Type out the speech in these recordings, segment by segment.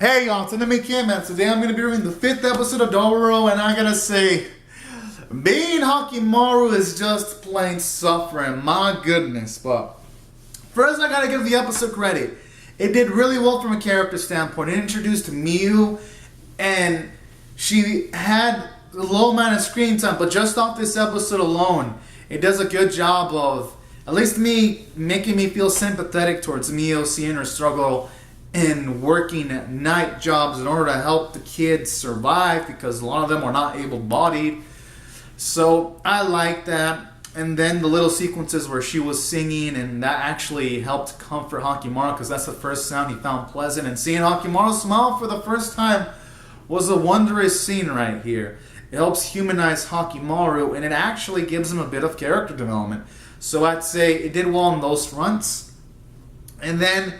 Hey y'all, it's Anime Man. Today I'm going to be reviewing the 5th episode of Dororo, and I gotta say, being Hakimaru is just plain suffering, my goodness. But first I gotta give the episode credit. It did really well from a character standpoint. It introduced Miu, and she had a low amount of screen time, but just off this episode alone, it does a good job of, at least me, making me feel sympathetic towards Miu, seeing her struggle in working night jobs in order to help the kids survive because a lot of them are not able-bodied. So I like that. And then the little sequences where she was singing, and that actually helped comfort Hakimaru because that's the first sound he found pleasant. And seeing Hakimaru smile for the first time was a wondrous scene right here. It helps humanize Hakimaru, and it actually gives him a bit of character development. So I'd say it did well on those fronts. And then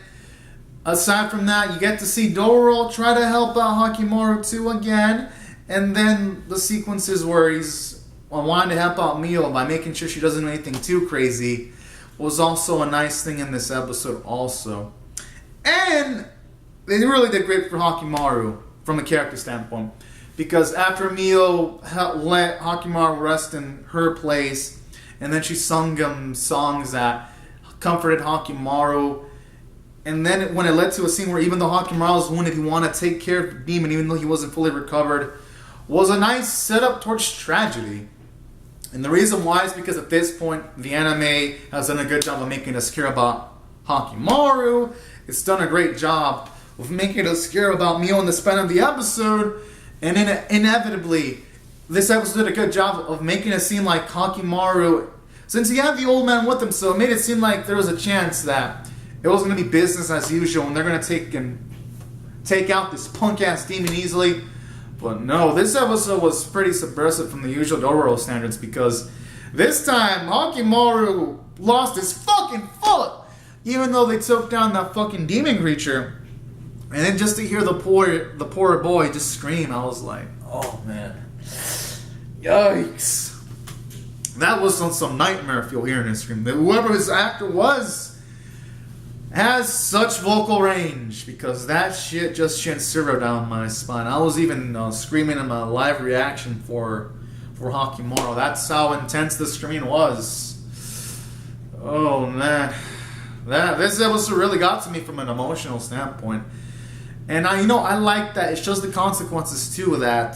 aside from that, you get to see Dororo try to help out Hakimaru too again. And then the sequences where he's wanting to help out Miu by making sure she doesn't do anything too crazy was also a nice thing in this episode also. And they really did great for Hakimaru from a character standpoint. Because after Miu let Hakimaru rest in her place, and then she sung him songs that comforted Hakimaru. And then when it led to a scene where even though Hakimaru was wounded, he wanted to take care of the demon even though he wasn't fully recovered, was a nice setup towards tragedy. And the reason why is because at this point, the anime has done a good job of making us care about Hakimaru. It's done a great job of making us care about Miu in the span of the episode. And inevitably, this episode did a good job of making it seem like Hakimaru, since he had the old man with him, so it made it seem like there was a chance that it was going to be business as usual, and they're going to take out this punk-ass demon easily. But no, this episode was pretty subversive from the usual Dororo standards, because this time, Hakimaru lost his fucking foot! Even though they took down that fucking demon creature. And then just to hear the poor boy just scream, I was like, oh man. Yikes. That was some nightmare if you'll hear him scream. Whoever his actor was has such vocal range, because that shit just sent zero down my spine. I was even screaming in my live reaction for Hakimaru. That's how intense the screaming was. Oh man, this episode really got to me from an emotional standpoint, and I like that it shows the consequences too. That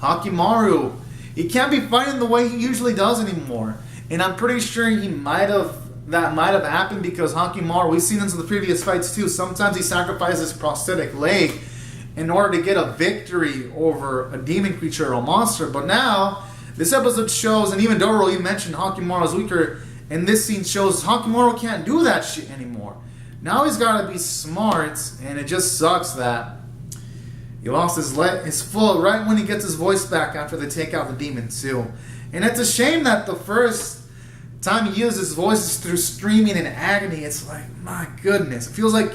Hakimaru, he can't be fighting the way he usually does anymore, and I'm pretty sure that might have happened because Hakimaru, we've seen this in the previous fights too, sometimes he sacrifices his prosthetic leg in order to get a victory over a demon creature or a monster. But now, this episode shows, and even Dororo, you mentioned Hakimaru's weaker, and this scene shows Hakimaru can't do that shit anymore. Now he's got to be smart, and it just sucks that he lost his foot right when he gets his voice back after they take out the demon too. And it's a shame that the first time he uses his voice is through screaming and agony. It's like, my goodness. It feels like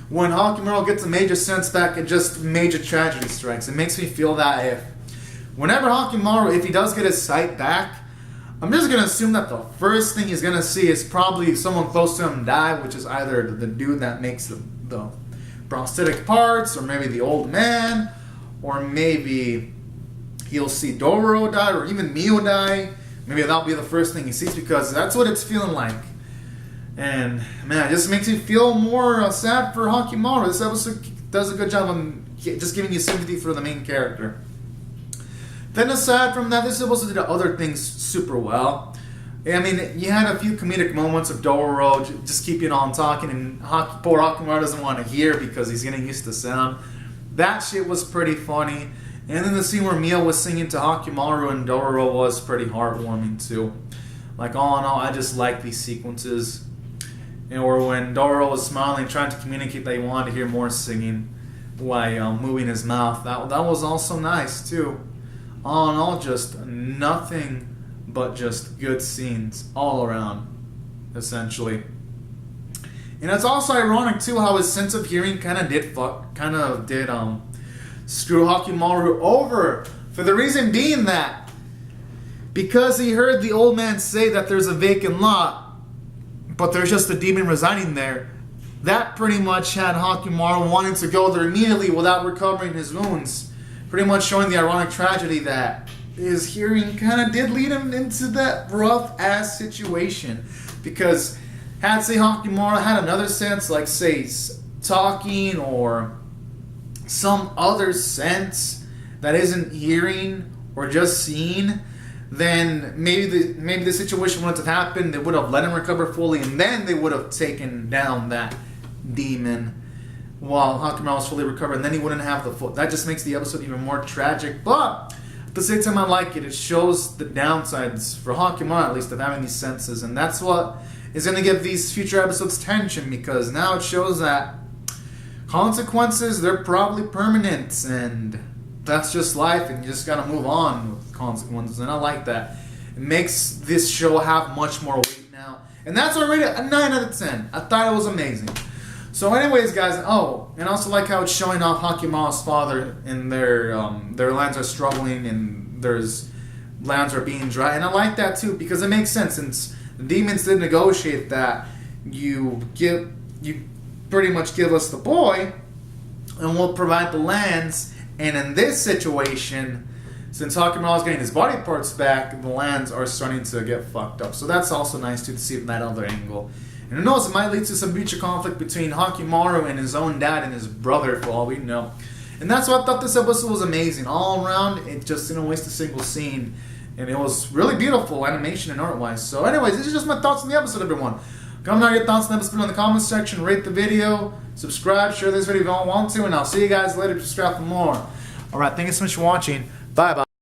when Hakimaru gets a major sense back, it just major tragedy strikes. It makes me feel that whenever Hakimaru, if he does get his sight back, I'm just going to assume that the first thing he's going to see is probably someone close to him die, which is either the dude that makes the prosthetic parts, or maybe the old man, or maybe he'll see Dororo die, or even Miu die. Maybe that'll be the first thing he sees, because that's what it's feeling like. And man, it just makes me feel more sad for Hakimaru. This episode does a good job of just giving you sympathy for the main character. Then aside from that, this episode did other things super well. I mean, you had a few comedic moments of Dororo just keeping on talking, and poor Hakimaru doesn't want to hear because he's getting used to the sound. That shit was pretty funny. And then the scene where Miu was singing to Hakimaru and Dororo was pretty heartwarming too. Like, all in all, I just like these sequences. Or when Dororo was smiling, trying to communicate that he wanted to hear more singing while moving his mouth. That was also nice too. All in all, just nothing but just good scenes all around, essentially. And it's also ironic too how his sense of hearing kind of did screw Hakimaru over, for the reason being that because he heard the old man say that there's a vacant lot, but there's just a demon residing there, that pretty much had Hakimaru wanting to go there immediately without recovering his wounds. Pretty much showing the ironic tragedy that his hearing kind of did lead him into that rough-ass situation. Because had, say, Hakimaru had another sense, like, say, talking or some other sense that isn't hearing or just seeing, then maybe the situation wouldn't have happened. They would have let him recover fully, and then they would have taken down that demon while Hakimaru was fully recovered, and then he wouldn't have the foot. That just makes the episode even more tragic. But at the same time, I like it. It shows the downsides, for Hakimaru at least, of having these senses, and that's what is going to give these future episodes tension, because now it shows that consequences, they're probably permanent, and that's just life, and you just gotta move on with consequences, and I like that. It makes this show have much more weight now, and that's already a 9 out of 10. I thought it was amazing. So anyways, guys, and I also like how it's showing off Hakimaru's father, and their lands are struggling, and there's lands are being dry, and I like that too, because it makes sense, since the demons did negotiate that you pretty much give us the boy, and we'll provide the lands. And in this situation, since Hakimaru is getting his body parts back, the lands are starting to get fucked up. So that's also nice too, to see from that other angle. And who knows, it might lead to some future conflict between Hakimaru and his own dad and his brother, for all we know. And that's why I thought this episode was amazing. All around, it just didn't waste a single scene. And it was really beautiful, animation and art-wise. So anyways, this is just my thoughts on the episode, everyone. Comment down your thoughts on the episode in the comments section, rate the video, subscribe, share this video if you all want to, and I'll see you guys later. Subscribe for more. Alright, thank you so much for watching. Bye-bye.